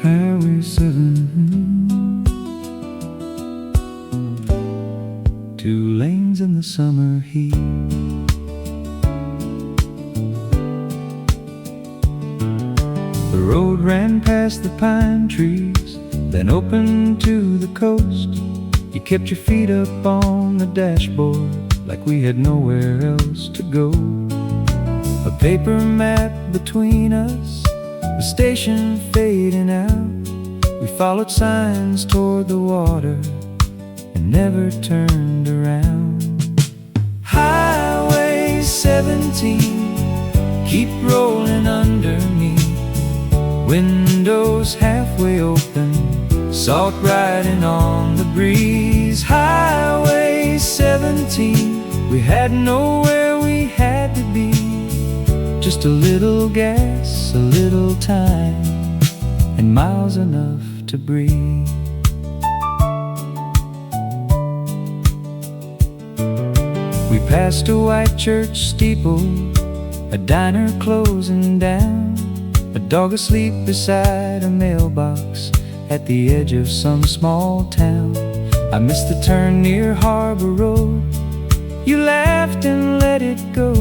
Highway 7, 2 lanes in the summer heat. The road ran past the pine trees, then opened to the coast. You kept your feet up on the dashboard like we had nowhere else to go. A paper map between us, the station fading out. We followed signs toward the water and never turned around. Highway 17, keep rolling under me. Windows halfway open, salt riding on the breeze. Highway 17, we had nowhere we had to be. Just a little gas, a little time, and miles enough to breathe. We passed a white church steeple, a diner closing down, a dog asleep beside a mailbox at the edge of some small town. I missed the turn near Harbor Road. You laughed and let it go.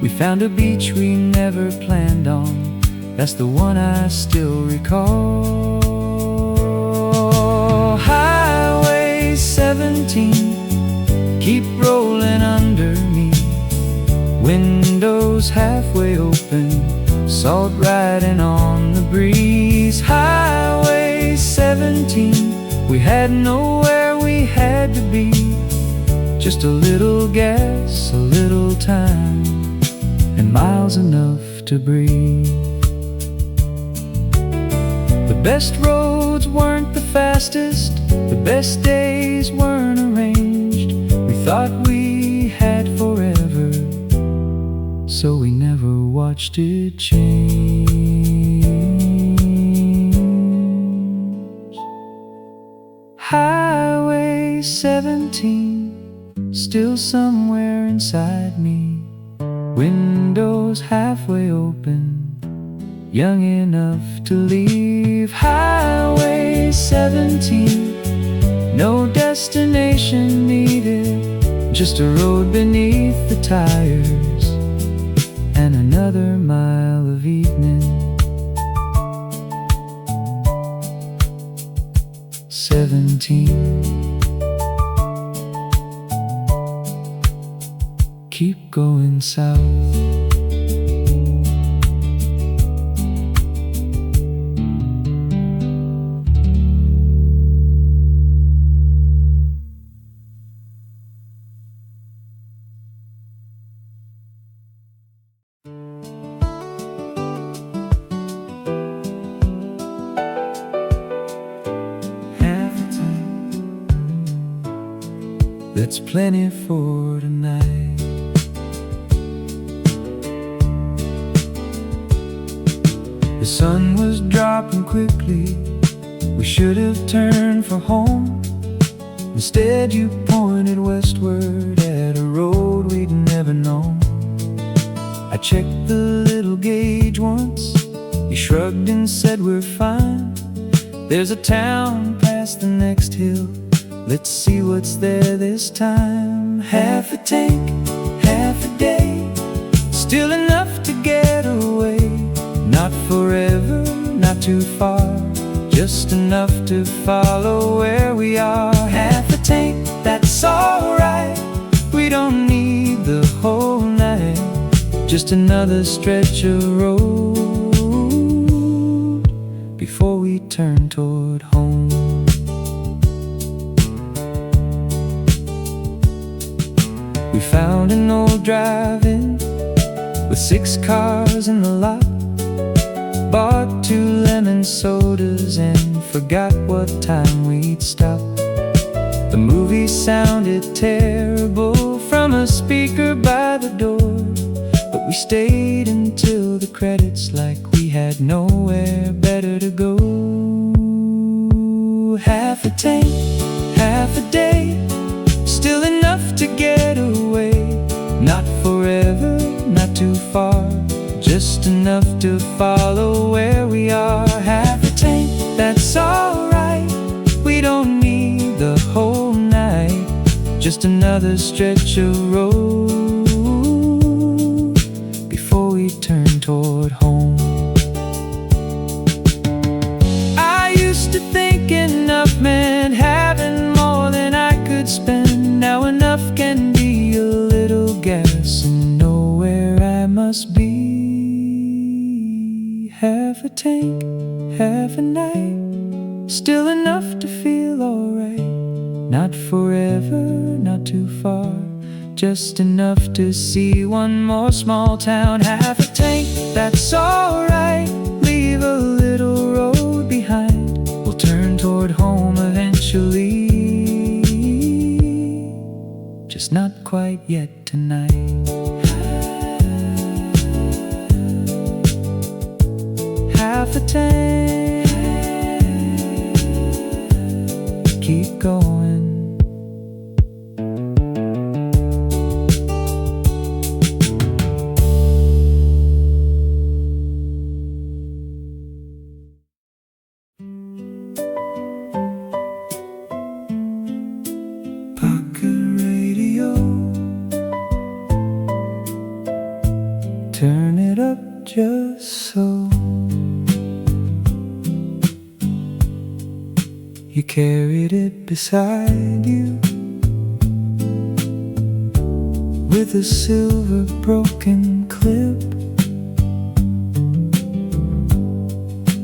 We found a beach we never planned on. That's the one I still recall. Highway 17, keep rolling under me. Windows halfway open, salt riding on the breeze. Highway 17, we had nowhere we had to be. Just a little gas, a little time, and miles enough to breathe. The best roads weren't the fastest, the best days weren't arranged. We thought we had forever, so we never watched it change. Highway 17, still somewhere inside me. Windows halfway open, young enough to leave. Highway 17, no destination needed, just a road beneath the tires and another mile of evening. 17, keep going south. That's plenty for tonight. The sun was dropping quickly. We should have turned for home. Instead you pointed westward at a road we'd never known. I checked the little gauge once. You shrugged and said we're fine. There's a town past the next hill. Let's see what's there this time. Half a tank, half a day, still enough to get away. Not forever, not too far, just enough to follow where we are. Half a tank, that's alright. We don't need the whole night, just another stretch of road before we turn toward home. We found an old drive-in with 6 cars in the lot. Bought 2 lemon sodas and forgot what time we'd stop. The movie sounded terrible from a speaker by the door, but we stayed until the credits like we had nowhere better to go. Half a tank, half a day, still enough to get away. Not forever, not too far, just enough to follow where we are. Half a tank, that's alright. We don't need the whole night, just another stretch of road before we turn toward home. I used to think enough meant having more than I could spend. Now enough can be a little gas and know where I must be. Half a tank, half a night, still enough to feel alright. Not forever, not too far, just enough to see one more small town. Half a tank, that's alright. Leave a little road behind. We'll turn toward home eventually, just not quite yet tonight. Half a tank, keep going. Turn it up just so you carried it beside you with a silver broken clip.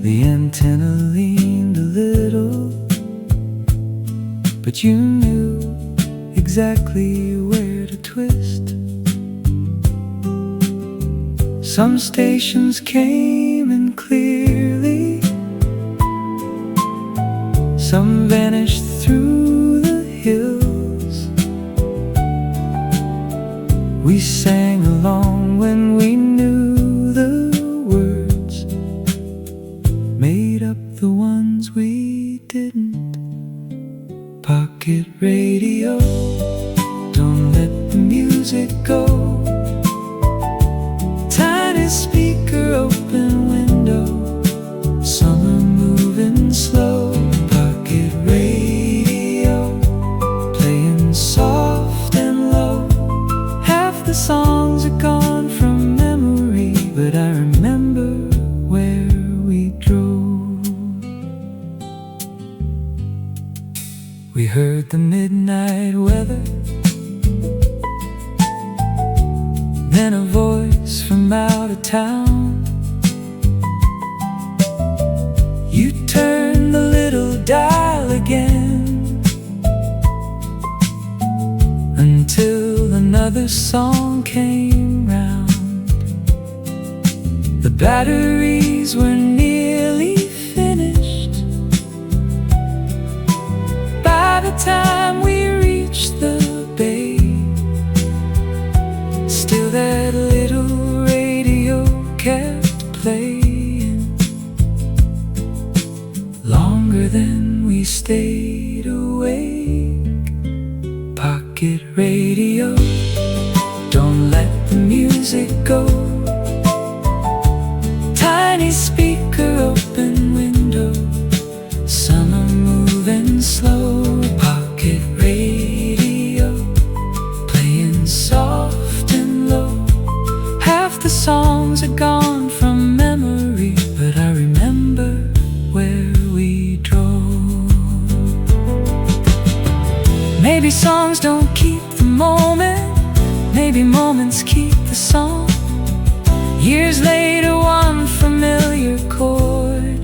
The antenna leaned a little, but you knew exactly where to twist. Some stations came in clearly, some vanished through the hills. We sang along when we knew the words, made up the ones we didn't. Pocket radio, don't let the music go. Speaker, open window, summer moving slow. Pocket radio, playing soft and low. Half the songs are gone from memory, but I remember where we drove. We heard the midnight weather, then a voice from out of town. You turned the little dial again until another song came round. The batteries were nearly finished by the time we reached the bay. Still that little radio kept playing longer than we stayed awake. Pocket radio, don't let the music go. Tiny speaker, open window, summer moving slow. Pocket radio, playing soft and low. Half the songs are gone from memory, but I remember where we drove. Maybe songs don't keep the moment, maybe moments keep the song. Years later, one familiar chord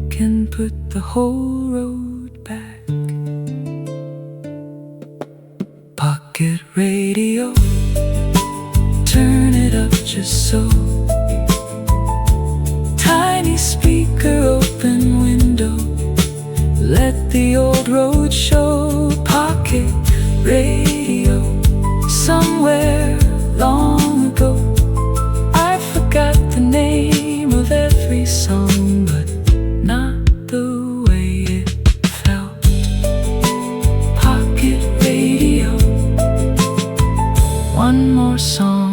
can put the whole road back. Pocket radio, turn it up just so. Tiny speaker, open window, let the old road show. Pocket radio, somewhere long ago. I forgot the name of every song, but not the way it felt. Pocket radio, one more song.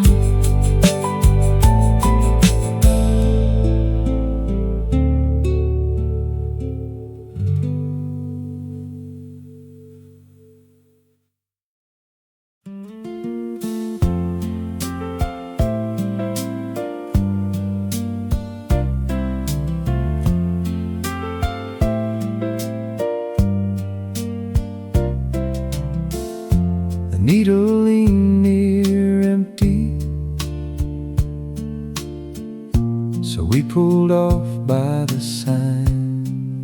we pulled off by the sign.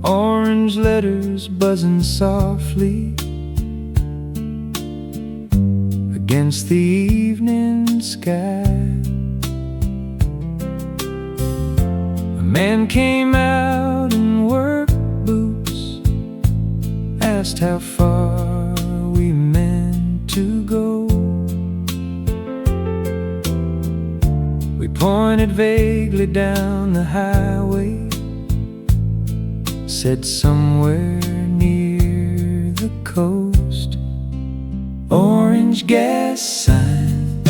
Orange letters buzzing softly against the evening sky. A man came out in work boots, asked how far we meant to go. We pointed vaguely down the highway, said somewhere near the coast. Orange gas sign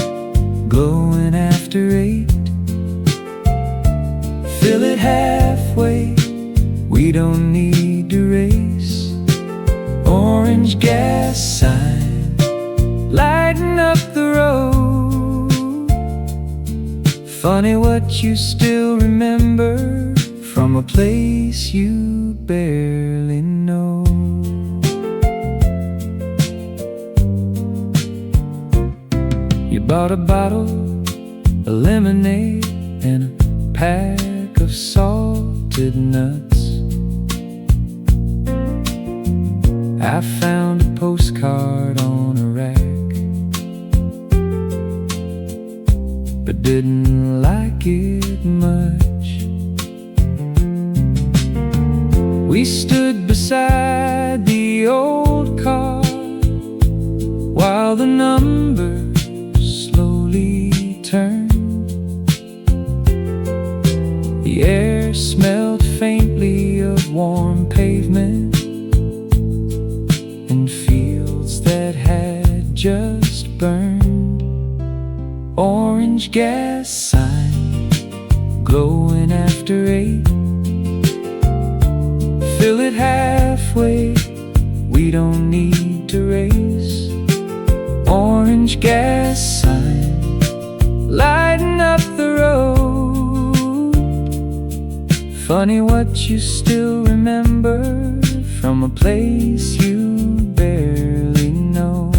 glowing after 8. Fill it halfway, we don't need to race. Orange gas sign lighting up the road. Funny what you still remember from a place you barely know. You bought a bottle of lemonade and a pack of salted nuts. I found a postcard on a rack, but didn't like it much. We stood beside the old car while the numbers slowly turned. The air smelled faintly of warm pavement and fields that had just burned. Orange gas sign glowing after 8. Fill it halfway, we don't need to race. Orange gas sign lighting up the road. Funny what you still remember from a place you barely know.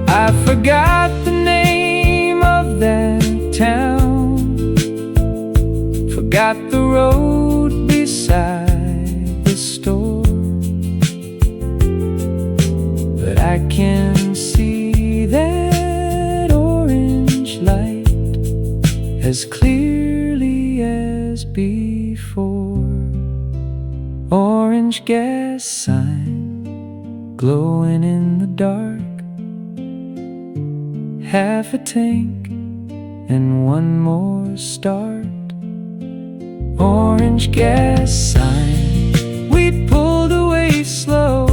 I forgot the name of that town, forgot the road beside the store, but I can see that orange light as clearly as before. Orange gas sign glowing in the dark, half a tank and one more start. Orange gas sign, we pulled away slow,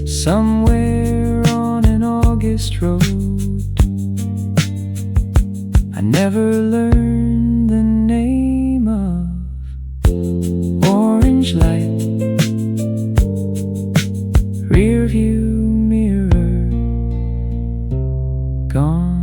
somewhere on an August road. I never learned the name of orange light, rear view mirror gone.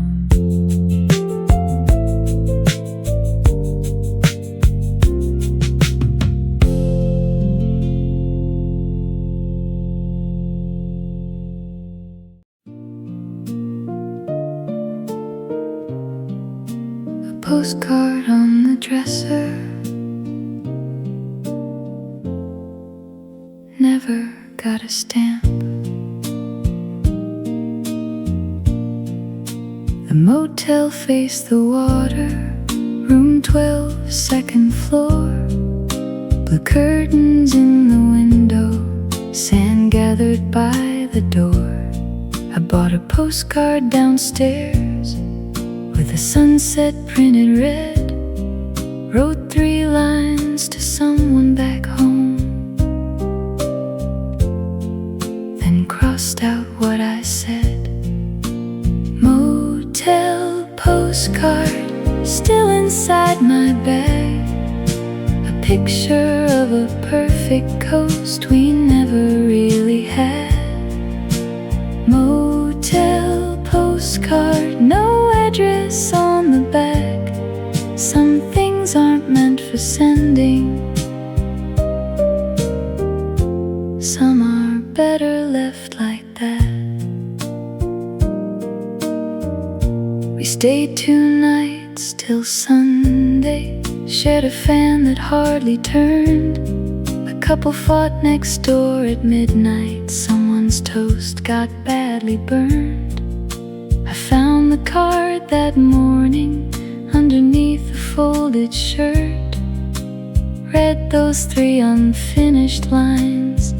Postcard on the dresser, never got a stamp. The motel faced the water, room 12, second floor. Blue curtains in the window, sand gathered by the door. I bought a postcard downstairs with a sunset printed red. Wrote 3 lines to someone back home, then crossed out what I said. Motel postcard still inside my bag, a picture of a perfect coast we never really had. Motel postcard, no address on the back. Some things aren't meant for sending, some are better left like that. stayed 2 nights till Sunday. Shared a fan that hardly turned. A couple fought next door at midnight. Someone's toast got badly burned. I found the card that morning underneath the folded shirt. Read those 3 unfinished lines,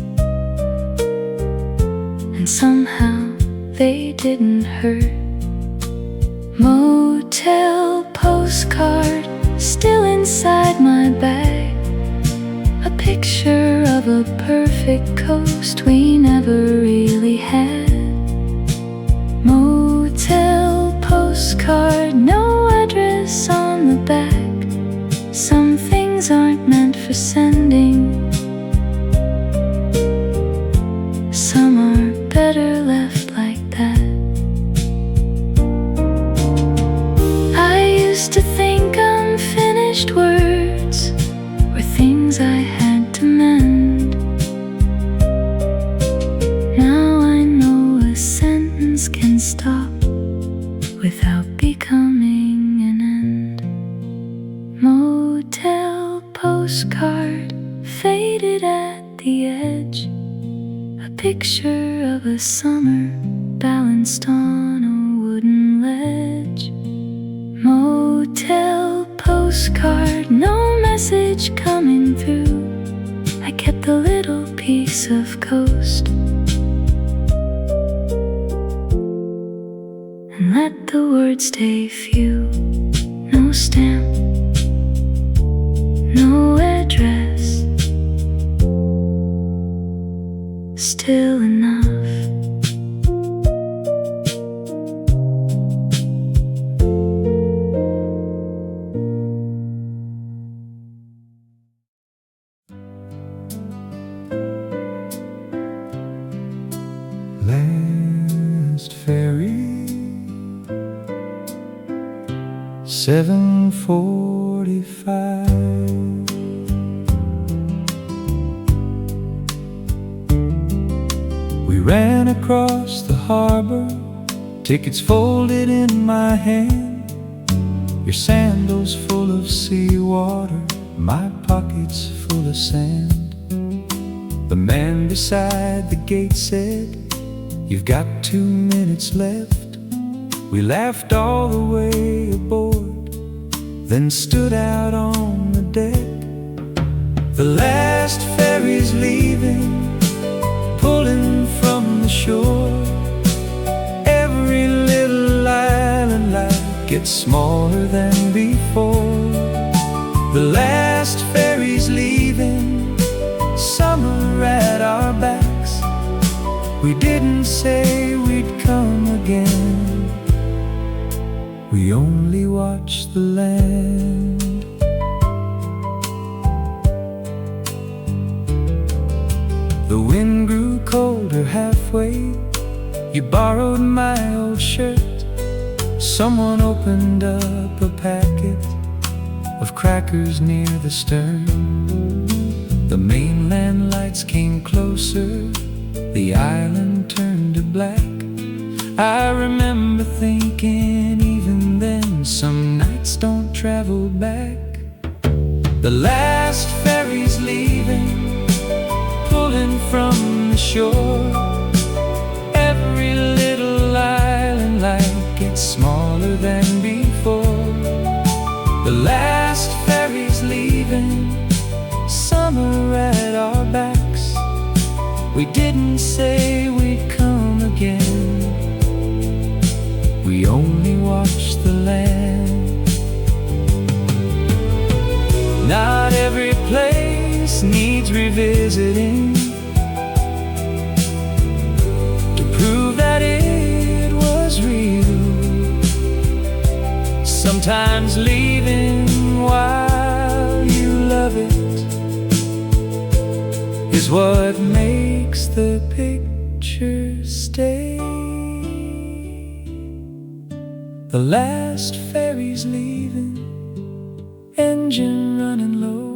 and somehow they didn't hurt. Motel postcard still inside my bag. A picture of a perfect coast we never really had. Motel postcard, no address on the back. Some things aren't meant for sending. Some are better left like that. I used to think unfinished words were things I had to mend. Now I know a sentence can stop without becoming an end. Motel postcard faded at the edge. A picture of a summer balanced on a wooden ledge. Motel postcard, no message coming through. I kept a little piece of coast and let the words stay few. No stamp, no address, still enough. Last ferry, 7:45. We ran across the harbor, tickets folded in my hand. Your sandals full of seawater, my pockets full of sand. The man beside the gate said, "You've got 2 minutes left." We laughed all the way aboard, then stood out on the deck. The last ferry's leaving, pulling from the shore. Every little island light gets smaller than before. The last ferry's leaving, summer at our backs. We didn't say we'd come again, we only watched the land. The wind grew colder halfway. You borrowed my old shirt. Someone opened up a packet of crackers near the stern. The mainland lights came closer, the island turned to black. I remember thinking even then, some nights don't travel back. The last ferry's leaving, pulling from the shore. Every little island light gets smaller than before. The last ferry's leaving, summer at our backs. We didn't say we'd come again, we only watched the land. Not every place needs revisiting to prove that it was real. Sometimes leaving while you love it is what makes the picture stay. The last ferry's leaving, engine running low.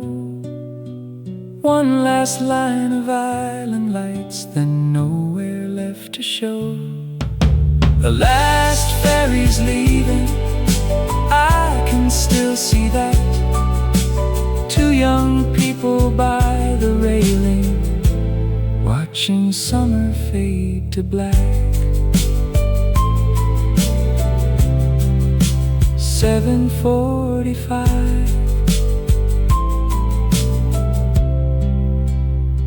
One last line of island lights, then nowhere left to show. The last ferry's leaving, I can still see that. Two young people by the railing, watching summer fade to black. 7:45,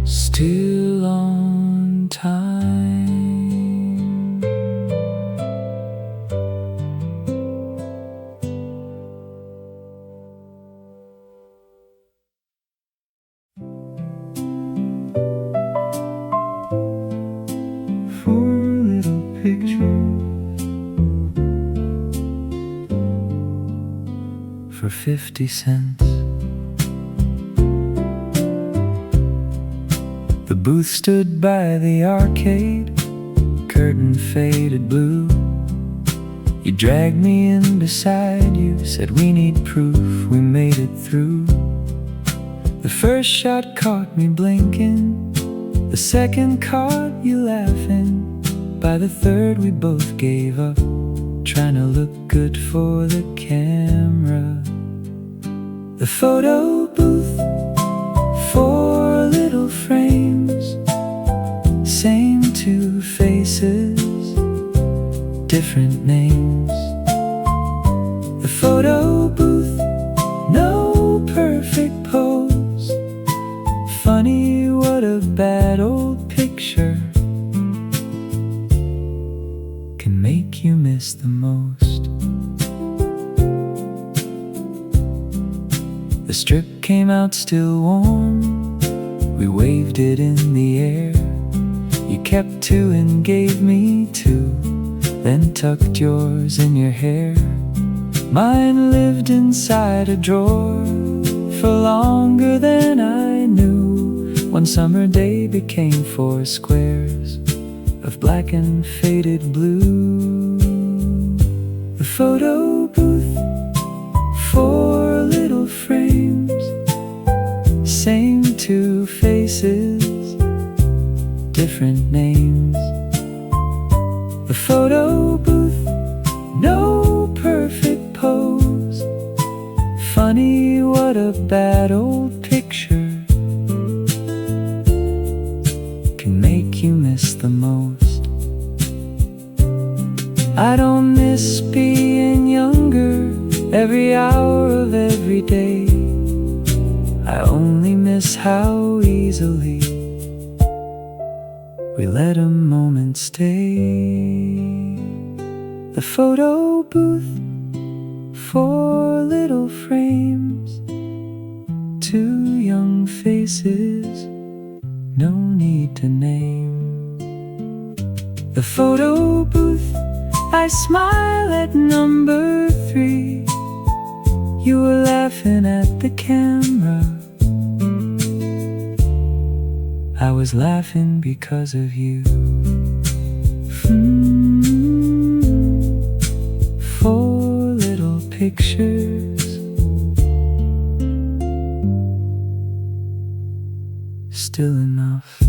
still on time. Four little pictures for 50 cents. The booth stood by the arcade, curtain faded blue. You dragged me in beside you, said we need proof we made it through. The first shot caught me blinking, the second caught you laughing. By the third we both gave up, trying to look good for the camera. The photo booth, 4 little frames, same 2 faces, different names. The photo booth, no perfect pose. Funny what a bad old picture can make you miss the most. The strip came out still warm, we waved it in the air. You kept 2 and gave me 2, then tucked yours in your hair. Mine lived inside a drawer for longer than I knew. One summer day became 4 squares of black and faded blue. The photo booth, 4 little frames, same 2 faces, different names. The photo booth, no perfect pose. Funny what a bad old picture can make you miss the most. I don't miss being younger every hour of every day. I only miss how easily we let a moment stay. The photo booth, 4 little frames, 2 young faces, no need to name. The photo booth, I smile at number 3. You were laughing at the camera, I was laughing because of you. 4 little pictures, still enough.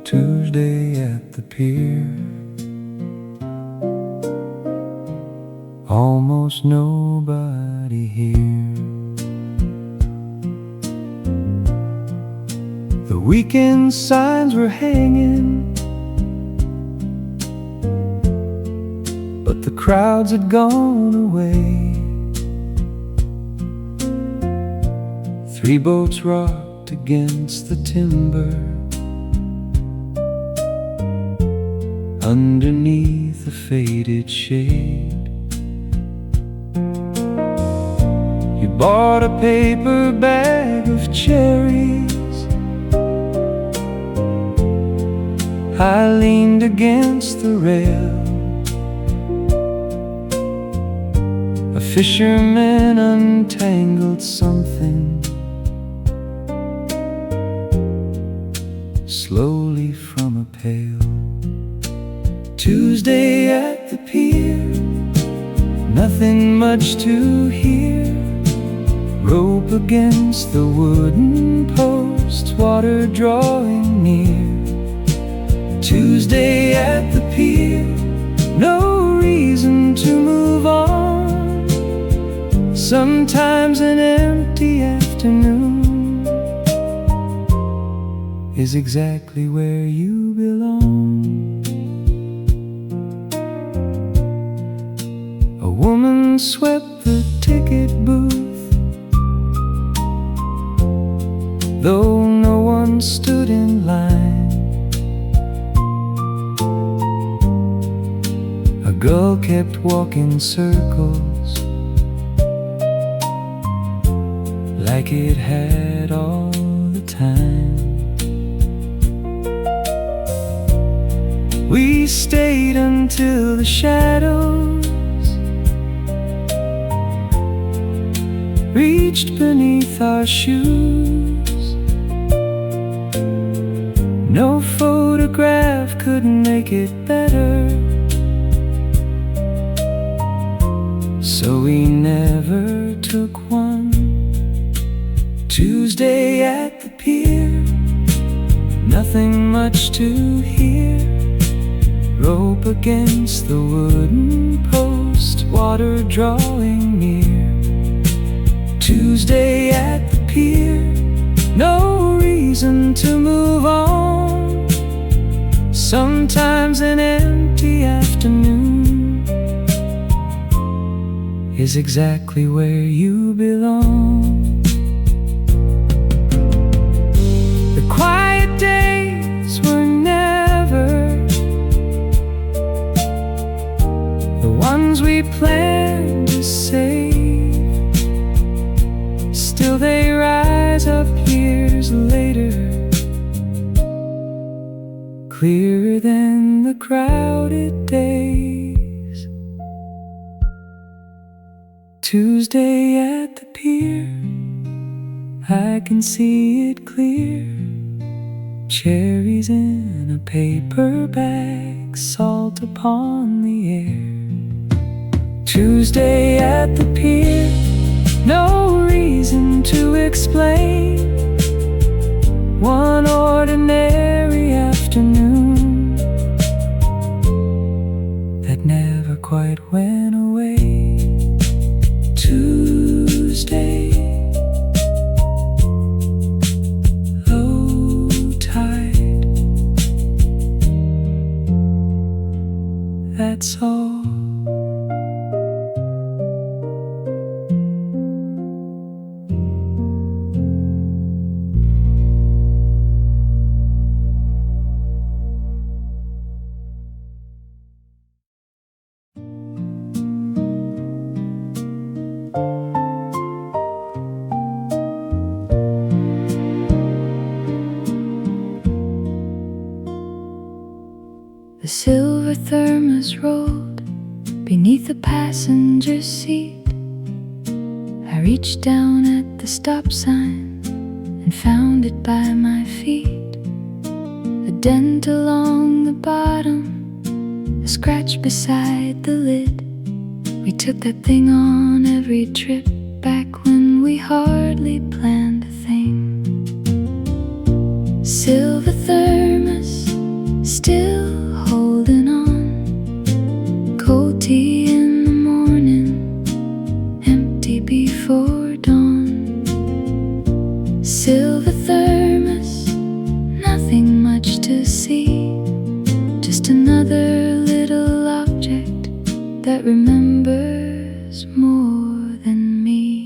Tuesday at the pier, almost nobody here. The weekend signs were hanging, but the crowds had gone away. 3 boats rocked against the timber, underneath a faded shade. You bought a paper bag of cherries. I leaned against the rail. A fisherman untangled something slowly from a pail. Tuesday at the pier, nothing much to hear. Rope against the wooden post, water drawing near. Tuesday at the pier, no reason to move on. Sometimes an empty afternoon is exactly where you belong. A woman swept the ticket booth, though no one stood in line. A girl kept walking circles like it had all the time. We stayed until the shadows reached beneath our shoes. No photograph could make it better, so we never took one. Tuesday at the pier, nothing much to hear. Rope against the wooden post, water drawing near. Tuesday at the pier, no reason to move on. Sometimes an empty afternoon is exactly where you belong. The quiet days were never the ones we planned to save. Still they rise up years later, clearer than the crowded days. Tuesday at the pier, I can see it clear. Cherries in a paper bag, salt upon the air. Tuesday at the pier, no reason to explain. One ordinary afternoon that never quite went away. Tuesday, low tide, that's all. The silver thermos rolled beneath the passenger seat. I reached down at the stop sign and found it by my feet. A dent along the bottom, a scratch beside the lid. We took that thing on every trip back when we hardly planned a thing. Silver thermos, still holding on. Cold tea in the morning, empty before dawn. Silver thermos, nothing much to see. Just another little object that remembers more than me.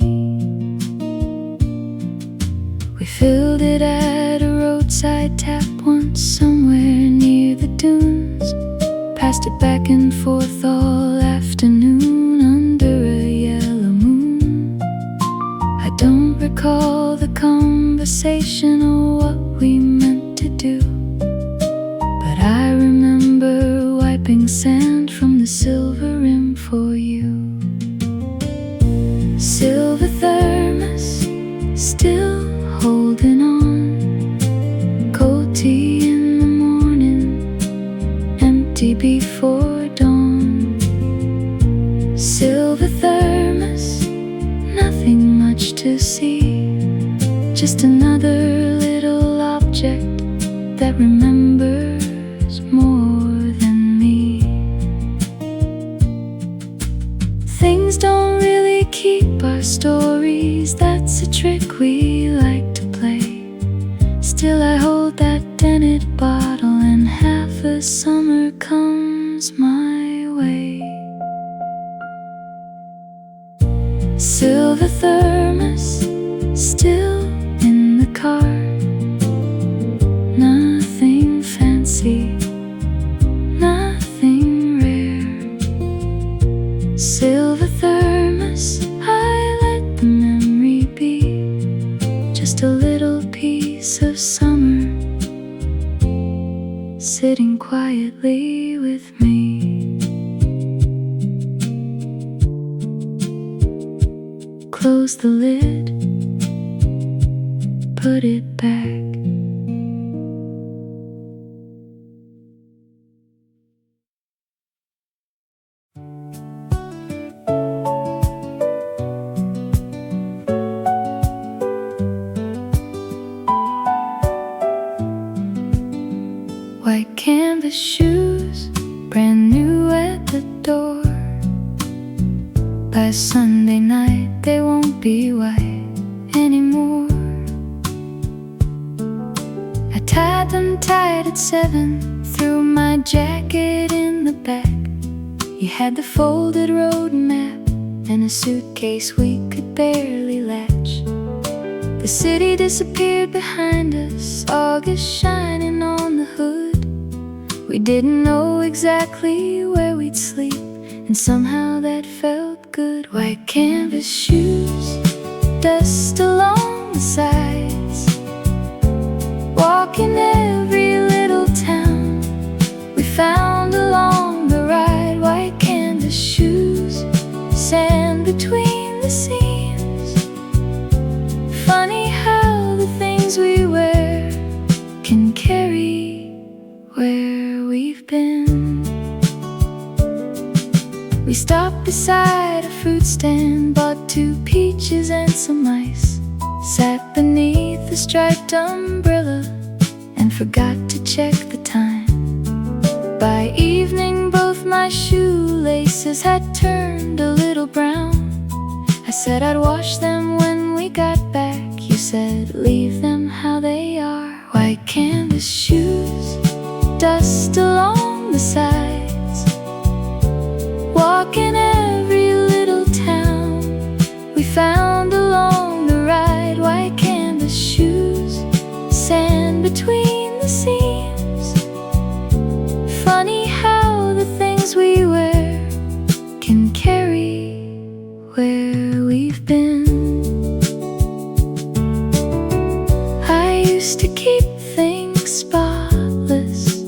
We filled it at a roadside tap once somewhere near the dunes. Passed it back and forth all afternoon under a yellow moon. I don't recall the conversation or what we meant to do, but I remember wiping sand from the silver rim for you. Silver thermos, still holding on. Cold tea in the morning, empty before dawn. remembers more than me. Things don't really keep our stories, that's a trick we like to play. Still I hold that dented bottle and half a summer comes my way. Silver thermos still in the car. Nothing fancy, nothing rare. Silver thermos, I let the memory be just a little piece of summer sitting quietly with me. Close the lid, put it back. White canvas shoes, brand new at the door. By Sunday night they won't be white anymore. I tied them tight at 7, threw my jacket in the back. You had the folded road map and a suitcase we could barely latch. The city disappeared behind us, August shining on the hood. We didn't know exactly where we'd sleep, and somehow that felt good. White canvas shoes, dust along the sides. Walking every little town we found along the ride. White canvas shoes, sand between the seams. Funny how the things we wear can carry where we've been. We stopped beside a fruit stand, bought 2 peaches and some ice. Sat beneath a striped umbrella and forgot to check the time. By evening both my shoelaces had turned a little brown. I said I'd wash them when we got back. You said leave them how they are. White canvas shoes, dust along the sides. Walking every little town we found along the ride. White canvas shoes, sand between the seams. Funny how the things we wear can carry where we've been. I used to keep things spotless,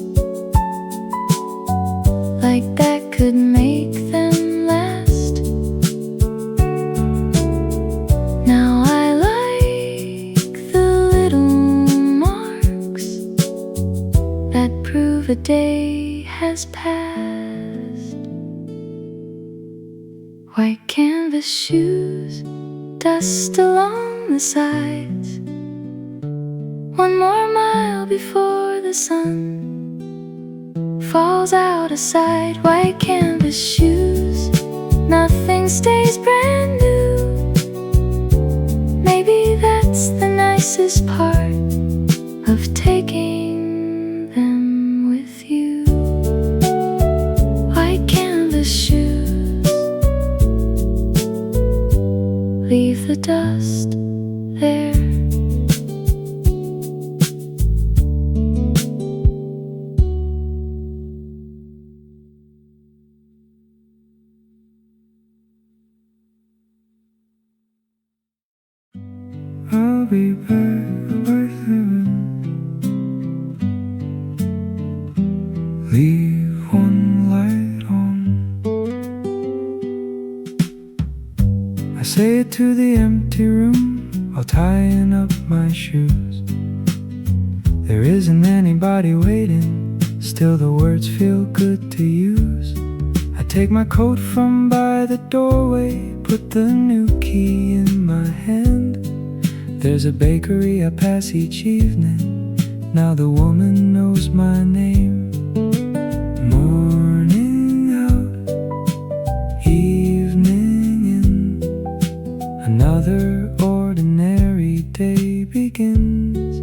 like that could make them last. Now I like the little marks that prove a day has passed. White canvas shoes, dust along the sides. One more mile before the sun falls out of sight. White canvas shoes, nothing stays brand new. Maybe that's the nicest part of taking them with you. White canvas shoes, leave the dust there. I'll be back by 7. Leave one light on. I say it to the empty room while tying up my shoes. There isn't anybody waiting, still the words feel good to use. I take my coat from by the doorway, put the new key in my hand. There's a bakery I pass each evening. Now the woman knows my name. Morning out, evening in, another ordinary day begins.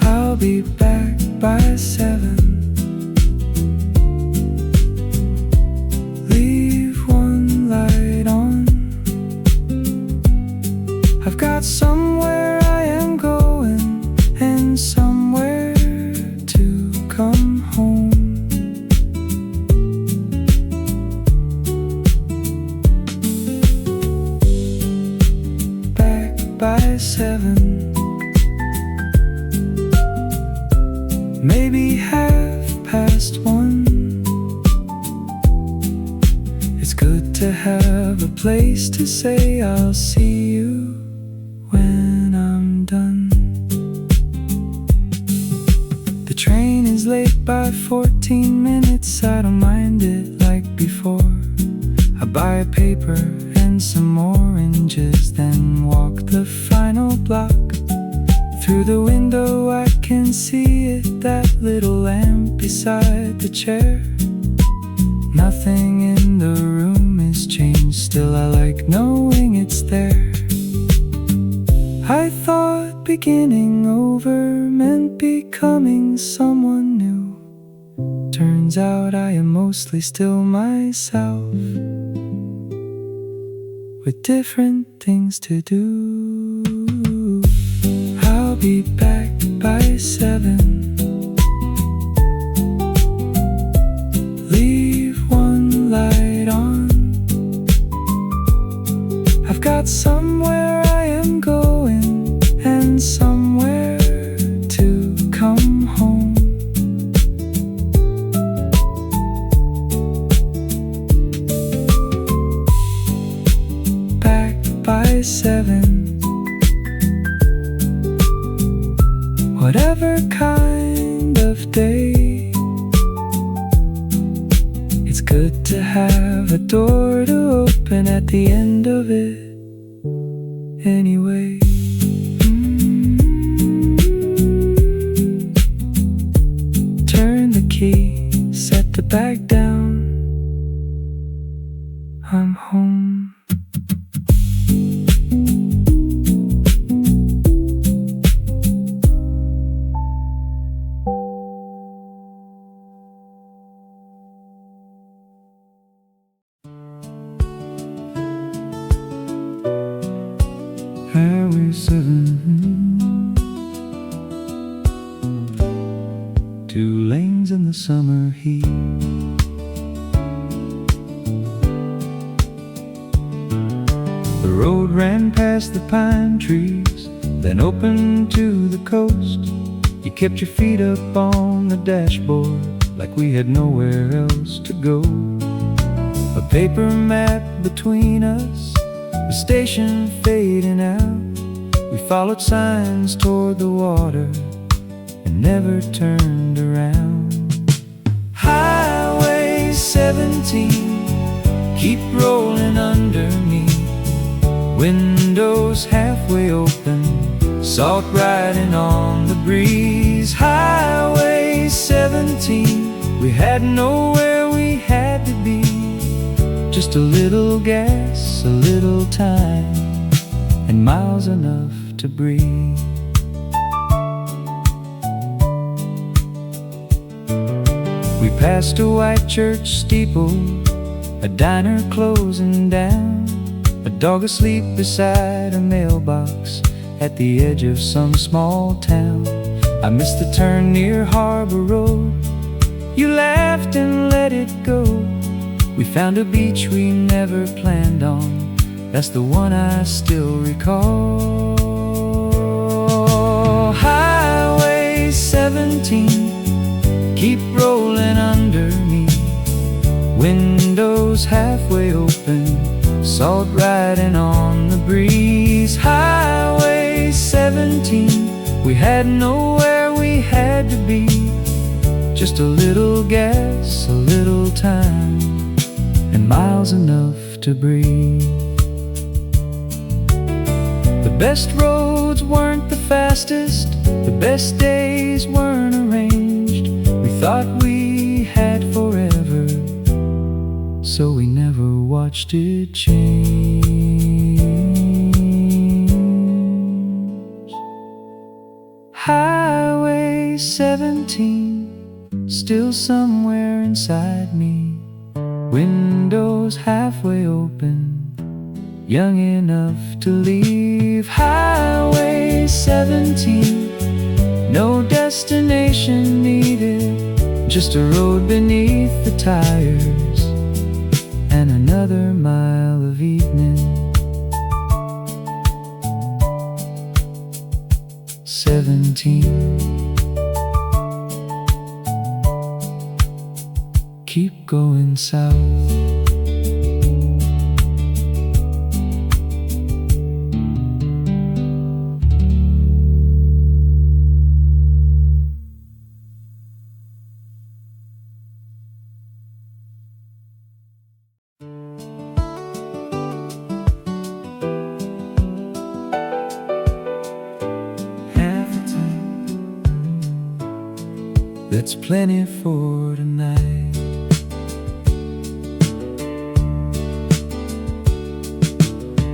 I'll be back by 7. Leave one light on. I've got somewhere I am going and somewhere to come home. Back by 7. Maybe 1:30. It's good to have a place to say I'll see you when I'm done. The train is late by 14 minutes. I don't mind it like before. I buy a paper and some oranges, then walk the final block. Through the window I can see it, that little lamp beside the chair. Nothing in the room is changed, still I like knowing it's there. I thought beginning over meant becoming someone new. Turns out I am mostly still myself, with different things to do. I'll be back by 7. Leave one light on. I've got somewhere I am going and somewhere to come home. Back by 7. Whatever kind of day, it's good to have a door to open at the end of it anyway. Turn the key, set the bag down, I'm home. Highway 7, 2 lanes in the summer heat. The road ran past the pine trees, then opened to the coast. You kept your feet up on the dashboard like we had nowhere else to go. A paper map between us, the station fading out. We followed signs toward the water and never turned around. Highway 17, keep rolling under me. Windows halfway open, salt riding on the breeze. Highway 17, we had nowhere we had to be. Just a little gas, a little time, and miles enough to breathe. We passed a white church steeple, a diner closing down, a dog asleep beside a mailbox at the edge of some small town. I missed the turn near Harbor Road. You laughed and let it go. We found a beach we never planned on. That's the one I still recall. Highway 17, keep rolling under me. Windows halfway open, salt riding on the breeze. Highway 17, we had nowhere we had to be. Just a little gas, a little time, and miles enough to breathe. The best roads weren't the fastest. The best days weren't arranged. We thought we had forever, so we never watched it change. Highway 17, still somewhere inside me. Windows halfway open, young enough to leave. Highway 17, no destination needed, just a road beneath the tires and another mile of evening. 17, keep going south. That's plenty for tonight.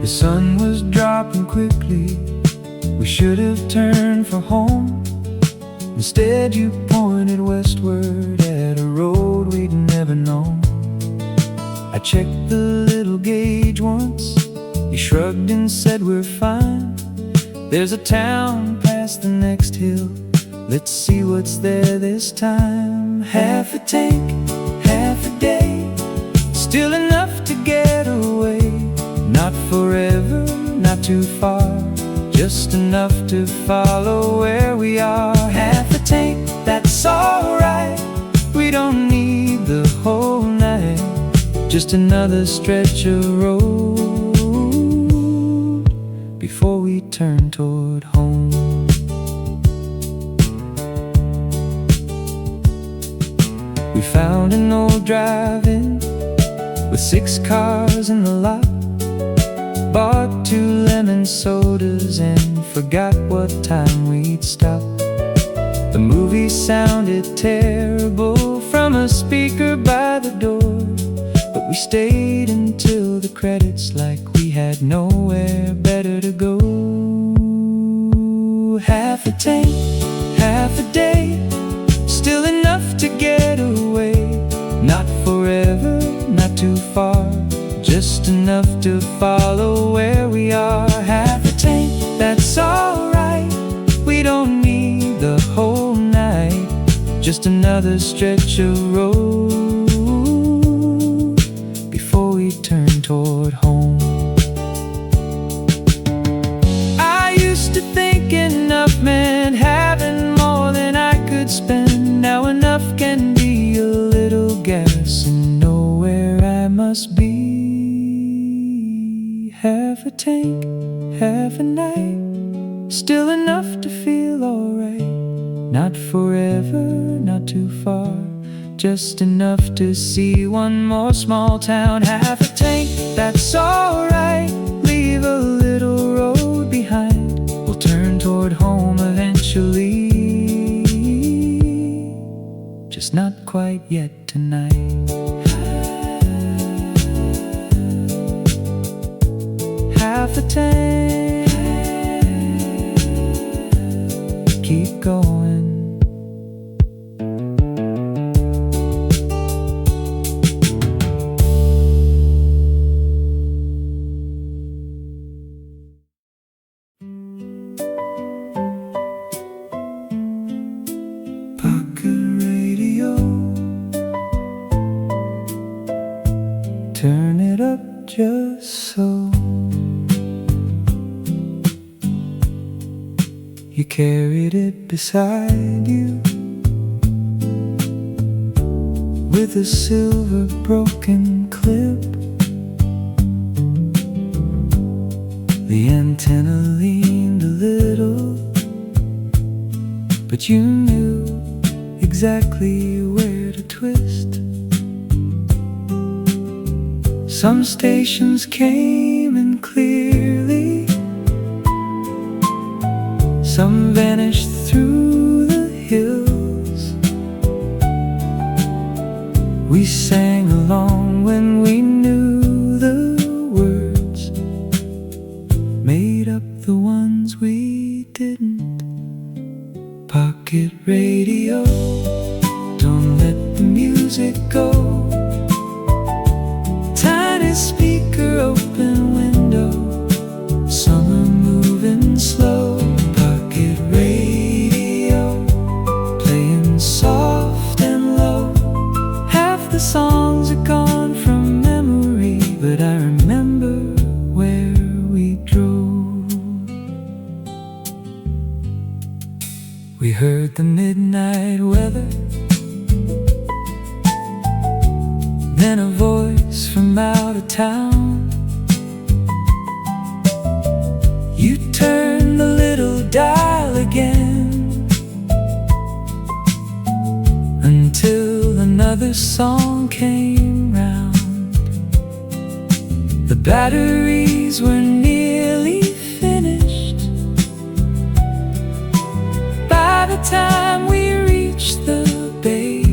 The sun was dropping quickly. We should have turned for home. Instead you pointed westward at a road we'd never known. I checked the little gauge once. You shrugged and said we're fine. There's a town past the next hill. Let's see what's there this time. Half a tank, half a day, still enough to get away. Not forever, not too far, just enough to follow where we are. Half a tank, that's alright. We don't need the whole night, just another stretch of road before we turn toward home. We found an old drive-in with 6 cars in the lot. Bought 2 lemon sodas and forgot what time we'd stop. The movie sounded terrible from a speaker by the door, but we stayed until the credits like we had nowhere better to go. Half a tank, half a day, still enough to get away. Not forever, not too far, just enough to follow where we are. Half a tank, that's alright. We don't need the whole night, just another stretch of road before we turn toward home. I used to think enough meant having more than I could spend. Now enough can be a little gas and know where I must be. Half a tank, half a night, still enough to feel alright. Not forever, not too far, just enough to see one more small town. Half a tank, that's alright. Leave a little road behind. We'll turn toward home eventually, just not quite yet tonight. Half a tank, keep going. Turn it up just so you carried it beside you with a silver broken clip. The antenna leaned a little, but you knew exactly where to twist. Some stations came in clearly, Some vanished through the hills. We sang along when we knew the words, made up the ones we didn't. Pocket radio, don't let the music go. Tiny speaker, open window, summer moving slow. Pocket radio, playing soft and low. Half the songs are gone from memory, but I remember where we drove. We heard the midnight weather, then a voice from out of town. You turned the little dial again, until another song came round. The batteries were nearly finished by the time we reached the bay.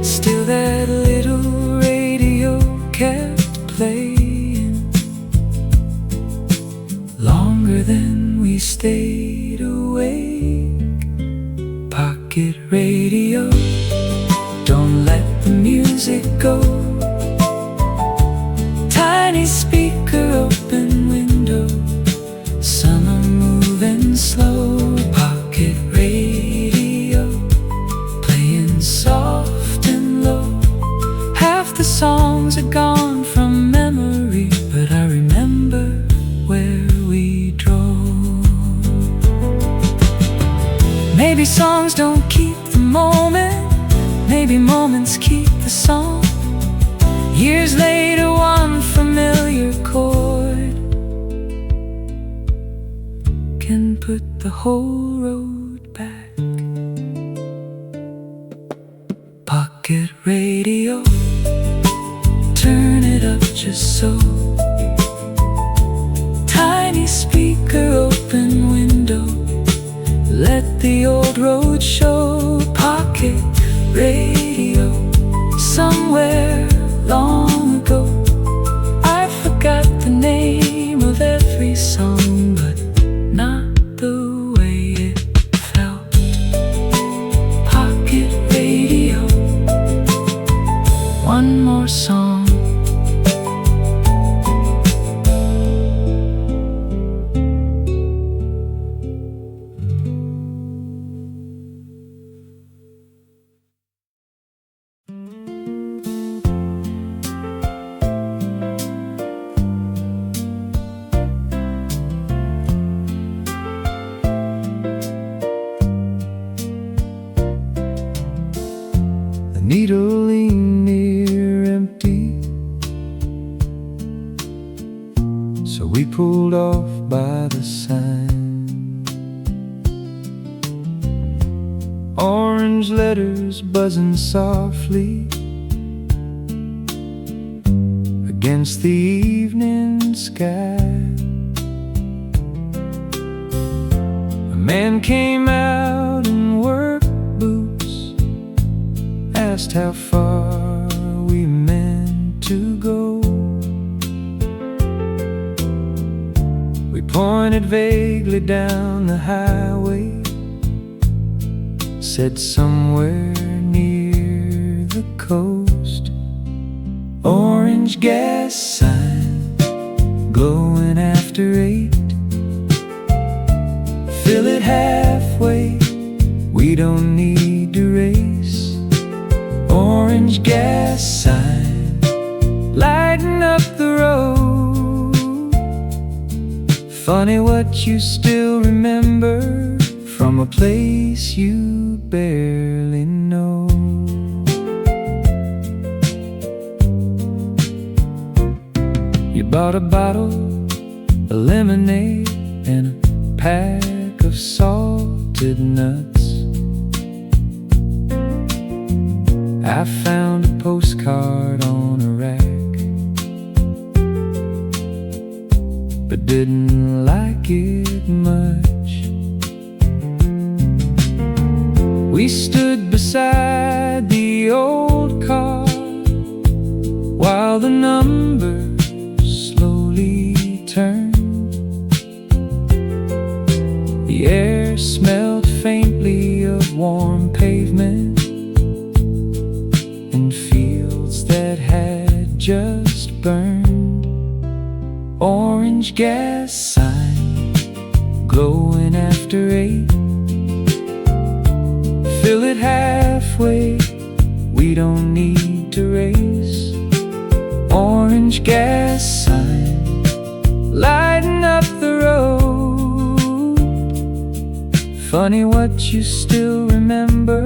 Still that little radio kept playing, longer than we stayed awake. Pocket radio, don't let the music go. Tiny speaker, open window, summer moving slow. Pocket radio, playing soft and low. Half the songs are gone from memory, but I remember where we drove. Maybe songs don't keep the moment, maybe moments keep the song. Years later, one familiar chord can put the whole road back. Pocket radio, turn it up just so. Tiny speaker, open window, let the old road show. Pocket radio, somewhere long ago. I forgot the name of every song, but not the way it felt. Pocket radio, one more song. Needling near empty, so we pulled off by the sign. Orange letters buzzing softly against the evening sky. A man came out in work boots, asked how far we meant to go. We pointed vaguely down the highway, said somewhere near the coast. Orange gas sign glowing after 8. Fill it halfway, we don't need to race. Orange gas sign lighting up the road. Funny what you still remember from a place you barely know. You bought a bottle of lemonade and a pack of salted nuts. I found a postcard on a rack, but didn't like it much. We stood beside the old car while the numbers slowly turned. The air smelled faintly of warm pavement and fields that had just burned. Orange gas sign glowing after 8. Fill it halfway, we don't need to race. Orange gas sign lighting up the road. Funny what you still remember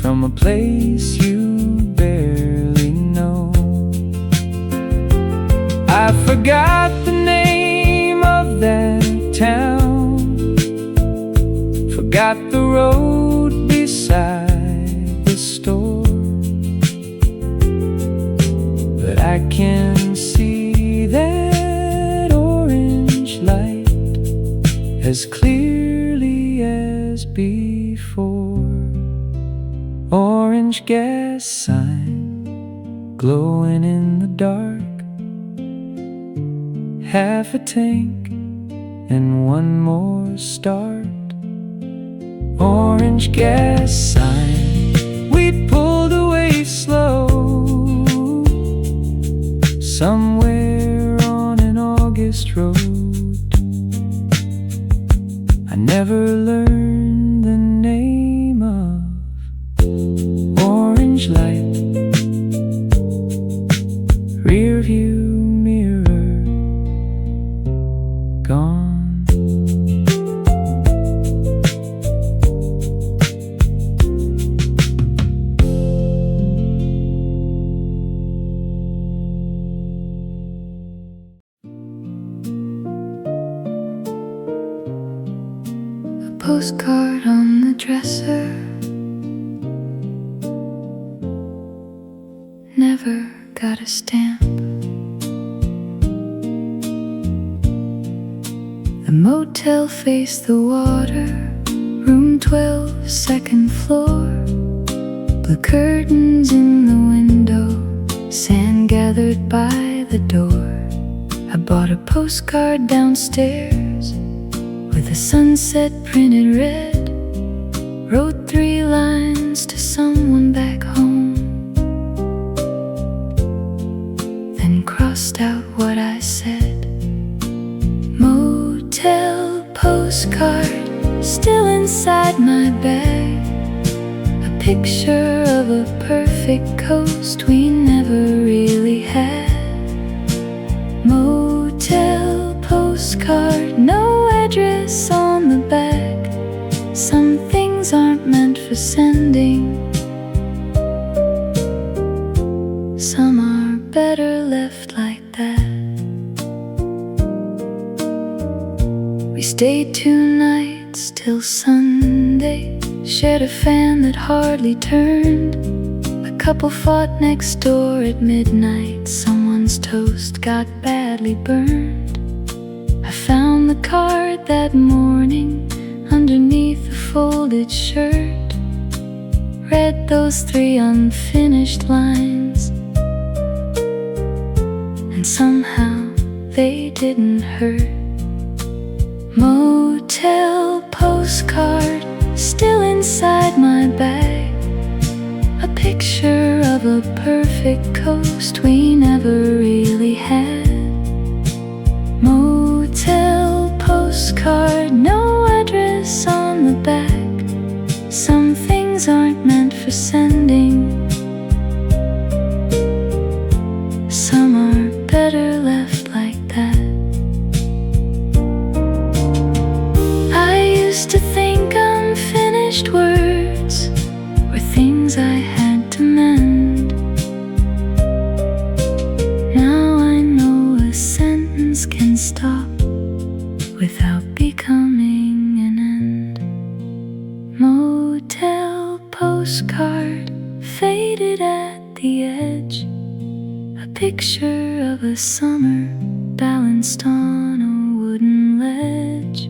from a place you barely know. I forgot the name of that town, forgot the road beside the store, but I can see that orange light as clearly as before. Orange gas sign glowing in the dark, half a tank and one more start. Orange gas sign, we pulled away slow, somewhere on an August road. I never learned the name of orange light. Rear view mirror gone. Postcard on the dresser, never got a stamp. The motel faced the water, room 12, second floor. Blue curtains in the window, sand gathered by the door. I bought a postcard downstairs with a sunset printed red. Wrote 3 lines to someone back home, then crossed out what I said. Motel postcard still inside my bag, a picture of a perfect coast we never really had. Motel postcard, no address on the back. Some things aren't meant for sending, some are better left like that. We stayed 2 nights till Sunday, shared a fan that hardly turned. A couple fought next door at midnight, someone's toast got badly burned. I found the card that morning underneath the folded shirt, read those 3 unfinished lines, and somehow they didn't hurt. Motel postcard still inside my bag, a picture of a perfect coast we never really had. Motel postcard, no address on the back. Some things aren't meant for sending, some are better left like that. I used to think unfinished words were things I had to mend. Now I know a sentence can stop without becoming an end. Motel postcard faded at the edge, a picture of a summer balanced on a wooden ledge.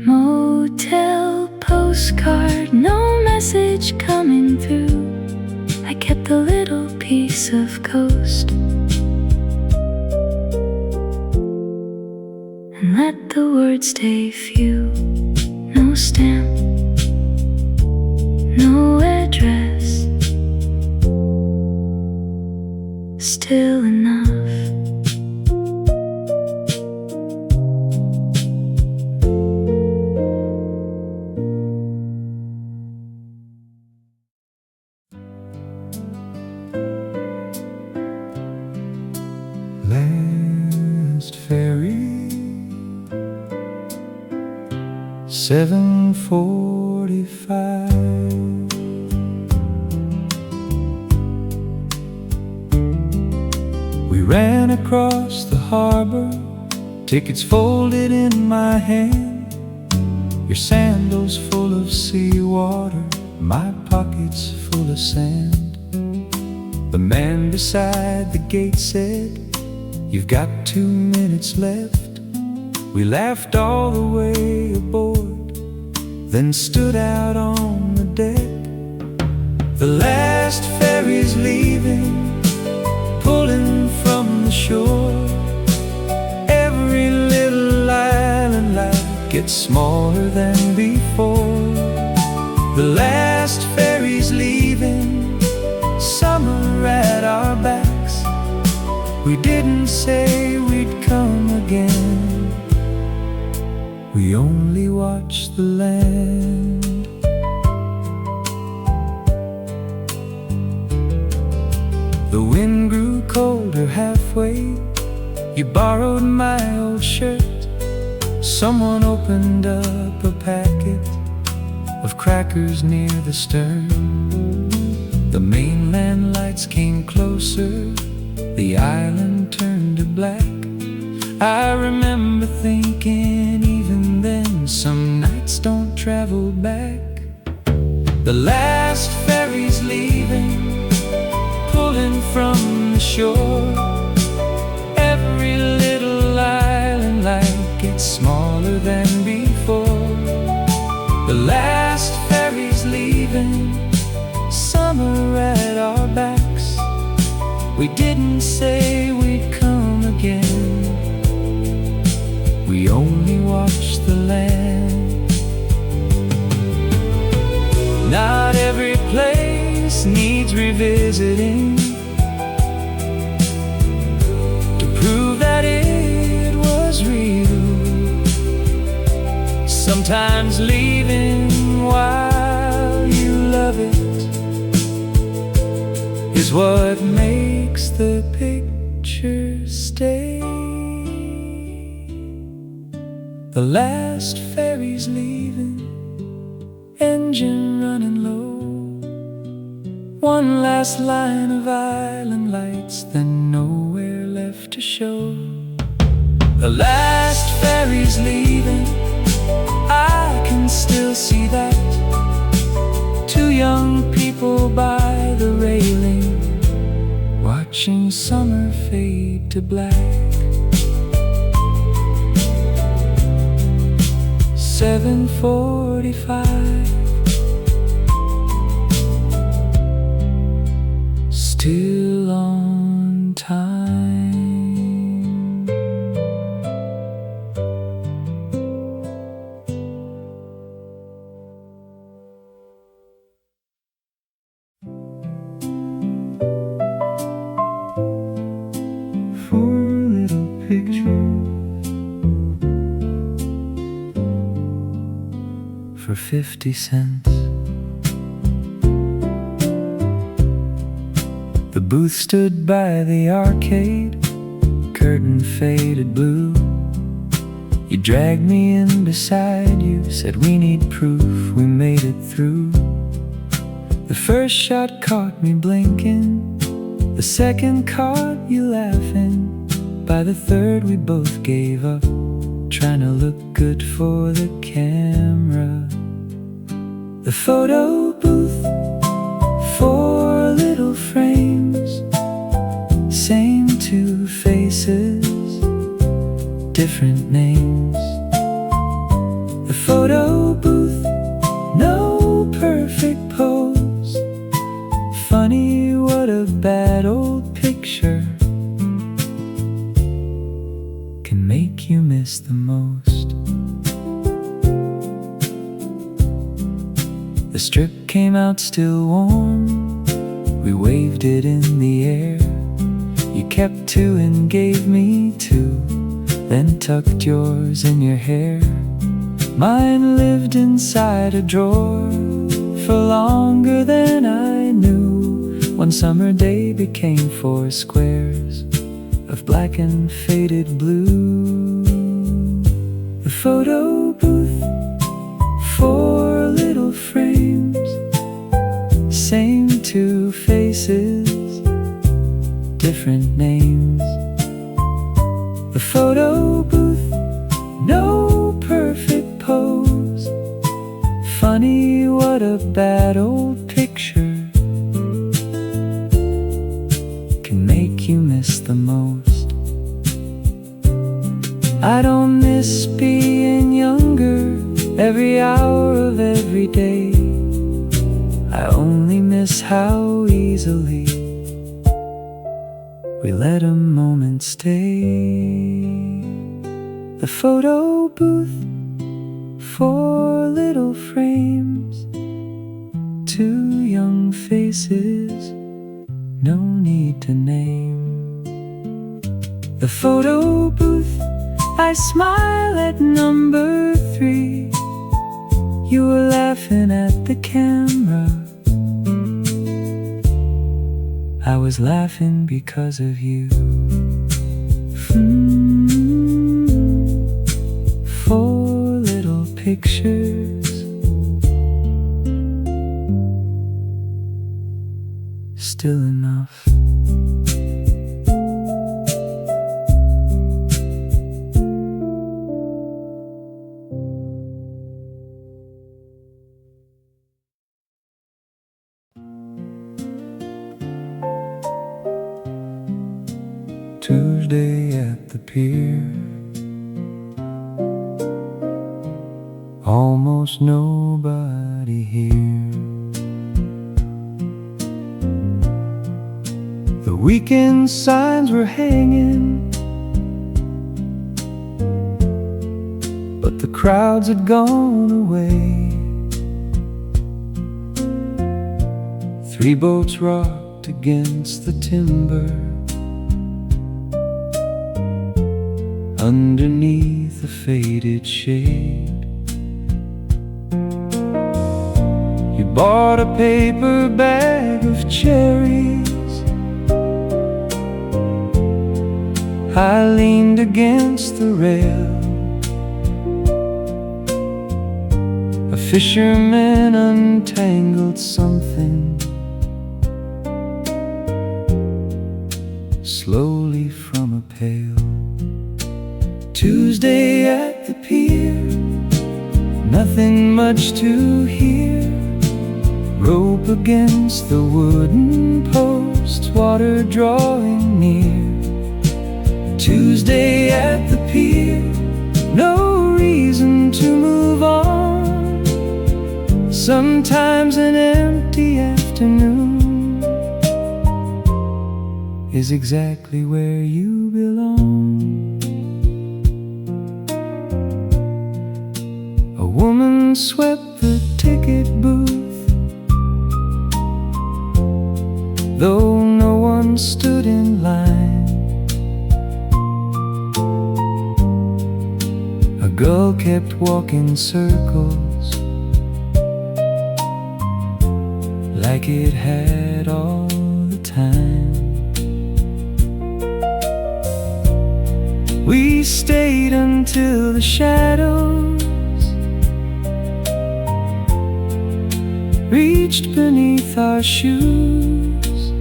Motel postcard, no message coming through. I kept a little piece of coast and let the words stay few. No stamp, no address, still enough. Last ferry, 7:45. We ran across the harbor, tickets folded in my hand, your sandals full of seawater, my pockets full of sand. The man beside the gate said, "You've got 2 minutes left." We laughed all the way aboard, then stood out on the deck. The last ferry's leaving, pulling from the shore. Every little island light gets smaller than before. The last ferry's leaving, summer at our backs. We didn't say we'd come again, we only watched the land. The wind grew colder halfway. You borrowed my old shirt. Someone opened up a packet of crackers near the stern. The mainland lights came closer, the island turned to black. I remember thinking, even then, some nights don't travel back. The last ferry's leaving, pulling from the shore. Every little island light gets smaller than before. The last ferry's leaving, summer at our backs. We didn't say we'd come again, we only watched the land. Not every place needs revisiting to prove that it was real. Sometimes leaving while you love it is what makes the picture stay. The last ferry's leaving, engine running low. One last line of island lights, then nowhere left to show. The last ferry's leaving, I can still see that. 2 young people by the railing, watching summer fade to black. 7:45, still on time. For 50 cents. The booth stood by the arcade, curtain faded blue. You dragged me in beside you, said we need proof we made it through. The first shot caught me blinking, the second caught you laughing. By the third we both gave up, trying to look good for the camera. The photo booth, 4 little frames, same 2 faces, different names. The photo booth, perfect pose. Funny what a bad old picture can make you miss the most. The strip came out still warm. We waved it in the air. You kept two and gave me two, then tucked yours in your hair. Mine lived inside a drawer for longer than I knew. One summer day became 4 squares of black and faded blue. The photo booth, 4 little frames, same 2 faces, different names. The photo booth, no perfect pose. Funny what a bad old picture can make you miss the most. I don't miss being younger every hour of every day. I only miss how easily we let a moment stay. The photo booth, 4 little frames, 2 young faces, no need to name. The photo booth, I smile at number 3. You were laughing at the camera. I was laughing because of you. 4 little pictures, still enough. Tuesday at the pier, almost nobody here. The weekend signs were hanging, but the crowds had gone away. 3 boats rocked against the timber underneath a faded shade. You bought a paper bag of cherries. I leaned against the rail. A fisherman untangled something slowly from a pail. Tuesday at the pier, nothing much to hear. Rope against the wooden post, water drawing near. Tuesday at the pier, no reason to move on. Sometimes an empty afternoon is exactly where you belong. A woman swept the ticket booth, though no one stood in line. A girl kept walking circles like it had all the time. We stayed until the shadows reached beneath our shoes.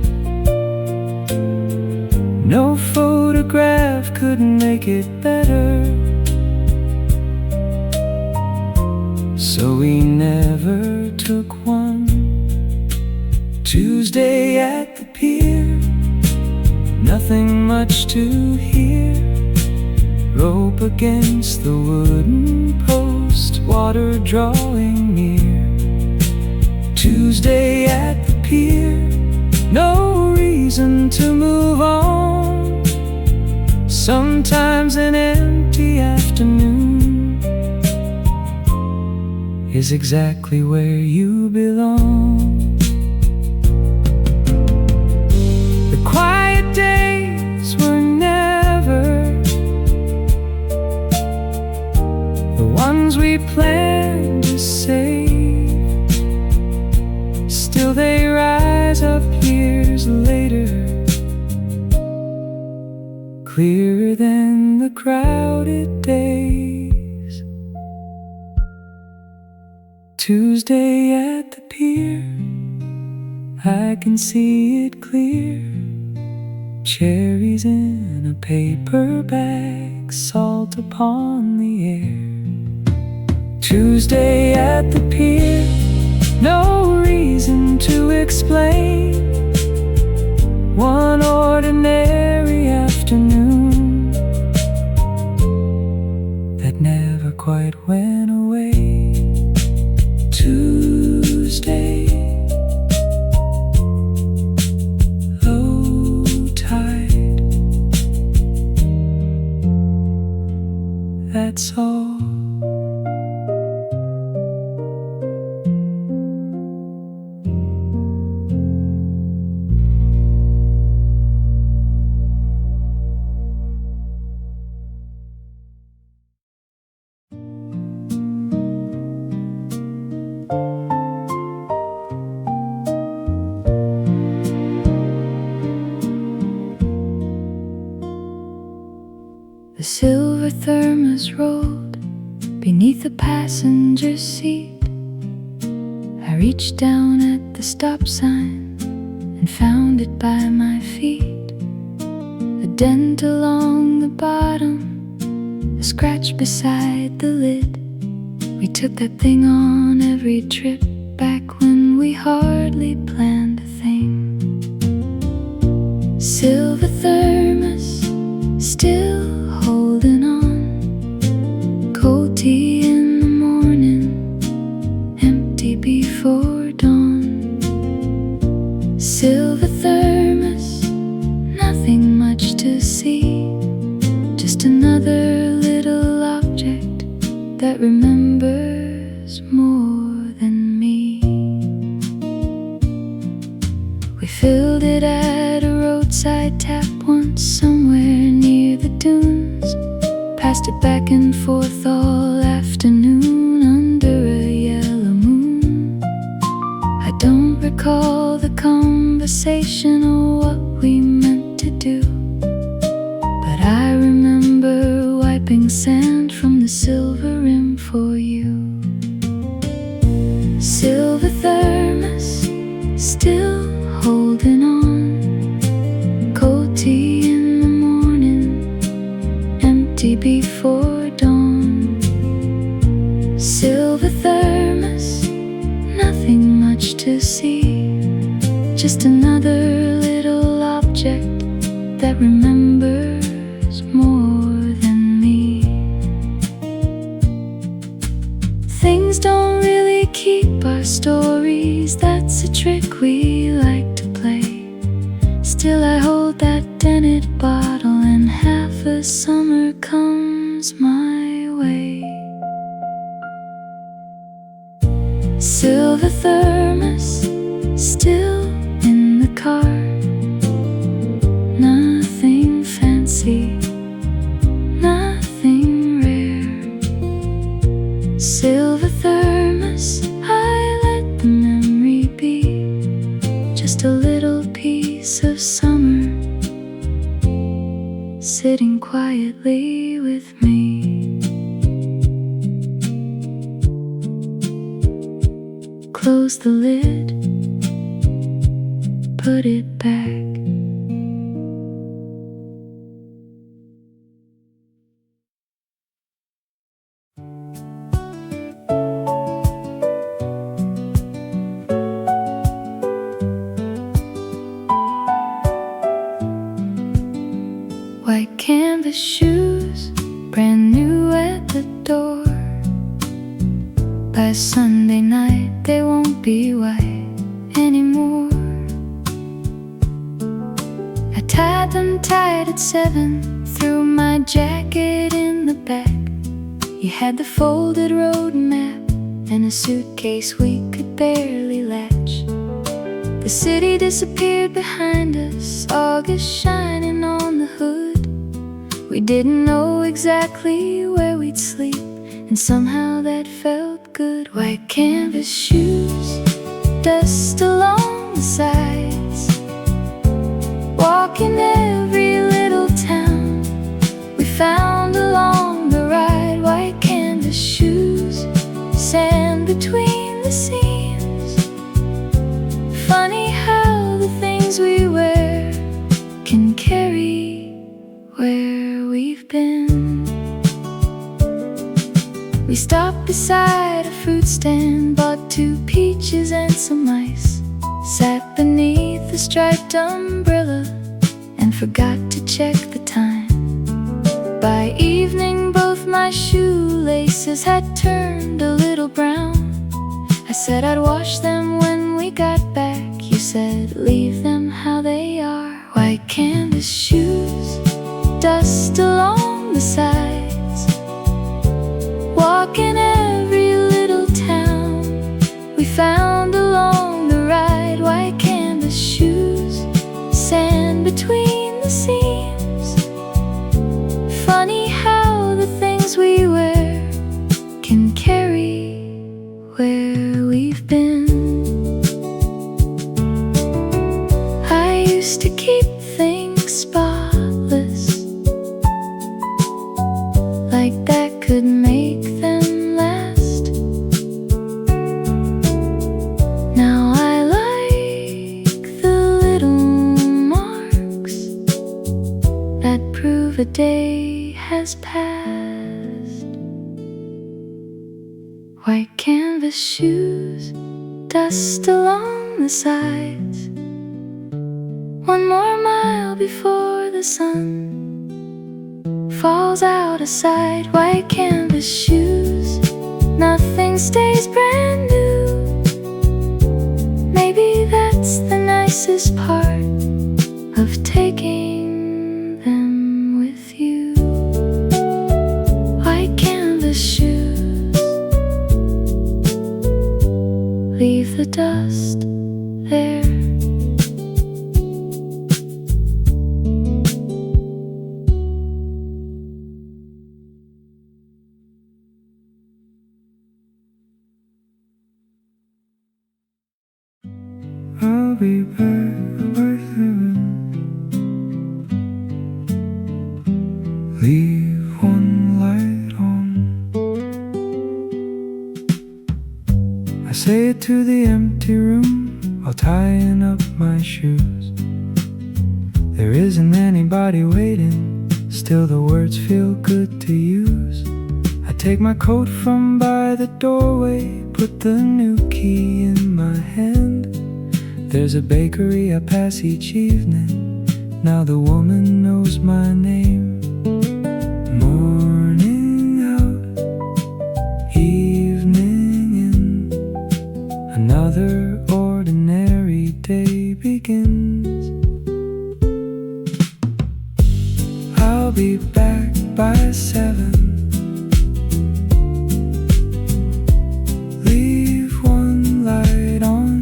No photograph could make it better, so we never took one. Tuesday at the pier, nothing much to hear. Rope against the wooden post, water drawing near. reason to move on. Sometimes an empty afternoon is exactly where you belong. The quiet days were never the ones we planned to save. Still they rise up years later, clearer than the crowded days. Tuesday at the pier, I can see it clear. Cherries in a paper bag, salt upon the air. Tuesday at the pier, no reason to explain. One ordinary afternoon that never quite went away. Tuesday, low tide, that's all. The silver thermos rolled beneath the passenger seat. I reached down at the stop sign and found it by my feet. A dent along the bottom, a scratch beside the lid. We took that thing on every trip back when we hardly planned a thing. Silver thermos, still holding on. Cold tea in the morning, empty before dawn. Silver thermos, nothing much to see. Just another little object that remembers more than me. We filled it at a roadside tap once somewhere near the dunes. Passed it back and forth all afternoon under a yellow moon. I don't recall the conversation or what we meant to do, but I remember wiping sand from the silver rim for you. Silver thermos, still holding on. Cold tea in the morning, empty before dawn. Silver thermos, nothing much to see. Just another little object that remembers more than me. Things don't really keep our stories, that's a trick we like to play. Still I hold that dented bottle and half a summer comes my way. Silver thermos, still in the car. Nothing fancy, nothing rare. Silver thermos, I let the memory be. Just a little piece of summer sitting quietly with me. Close the lid, put it back. White canvas shoes, brand new at the door. By Sunday night they won't be white anymore. I tied them tight at 7, threw my jacket in the back. You had the folded road map and a suitcase we could barely latch. The city disappeared behind us, August shining on the hood. We didn't know exactly where we'd sleep, and somehow that felt good. White canvas shoes, dust along the sides, walking every little town we found along the ride. White canvas shoes, sand between the seams. Funny how the things we wear can carry where we've been. We stopped beside a fruit stand, bought 2 peaches and some ice, sat beneath a striped umbrella and forgot to check the time. By evening both my shoelaces had turned a little brown. I said I'd wash them when we got back. You said leave them how they are. White canvas shoes, dust along the sides, walking every little town we found along the ride. White canvas shoes, sand between the seams. Funny how the things we wear can carry where we've been. I used to keep things spotless, like that could make them last. Now I like the little marks that prove a day has passed. White canvas shoes, dust along the sides, 1 more mile before the sun falls out of sight. White canvas shoes, nothing stays brand new. Maybe that's the nicest part of taking them with you. White canvas shoes, leave the dust there. I'll be back by 7. Leave 1 light on. I say it to the empty room while tying up my shoes. There isn't anybody waiting, still the words feel good to use. I take my coat from by the doorway, put the new key in my hand. There's a bakery I pass each evening, now the woman knows my name. Morning out, evening in, another ordinary day begins. I'll be back by 7. Leave 1 light on.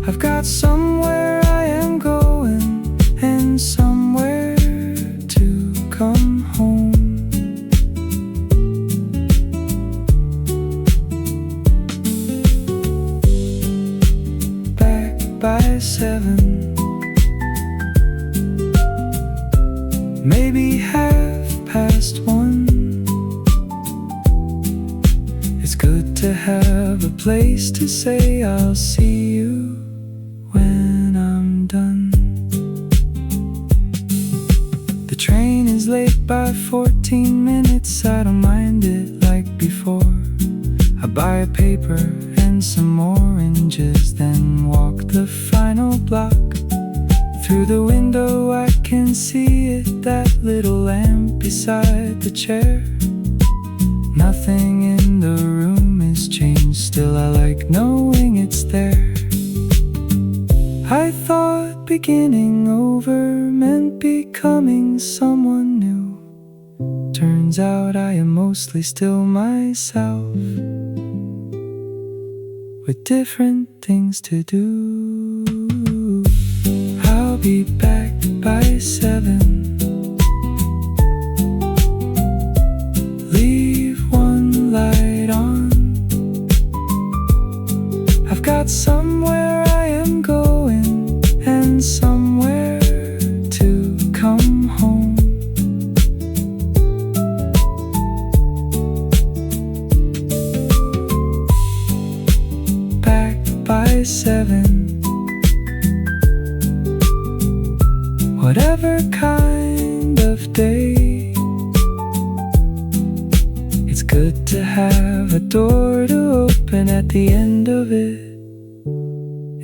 I've got somewhere I am going and somewhere to come home. Back by 7, maybe 1:30. It's good to have a place to say I'll see you when I'm done. The train is late by 14 minutes, I don't mind it like before. I buy a paper and some oranges, then walk the final block. Through the window I can see it, that little lamp beside the chair. Nothing in the room is changed, still I like knowing it's there. I thought beginning over meant becoming someone new. Turns out I am mostly still myself, with different things to do. I'll be back by 7. Leave one light on. I've got somewhere I am going and somewhere to come home. Back by 7. Whatever kind of day, it's good to have a door to open at the end of it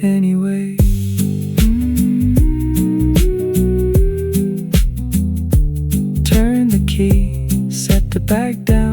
anyway. Turn the key, set the bag down.